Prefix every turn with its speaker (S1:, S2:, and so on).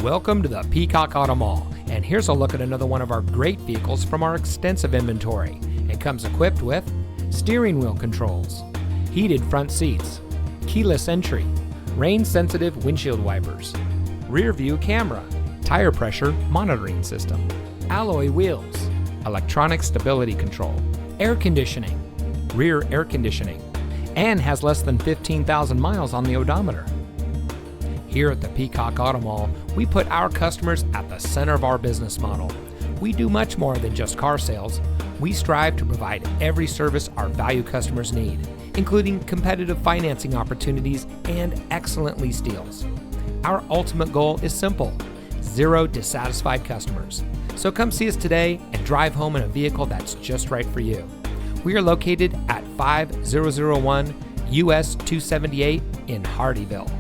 S1: Welcome to the Peacock Auto Mall, and here's a look at another one of our great vehicles from our extensive inventory. It comes equipped with steering wheel controls, heated front seats, keyless entry, rain-sensitive windshield wipers, rear view camera, tire pressure monitoring system, alloy wheels, electronic stability control, air conditioning, rear air conditioning, and has less than 15,000 miles on the odometer. Here at the Peacock Auto Mall, we put our customers at the center of our business model. We do much more than just car sales. We strive to provide every service our value customers need, including competitive financing opportunities and excellent lease deals. Our ultimate goal is simple: 0 dissatisfied customers. So come see us today and drive home in a vehicle that's just right for you. We are located at 5001 US 278 in Hardeeville.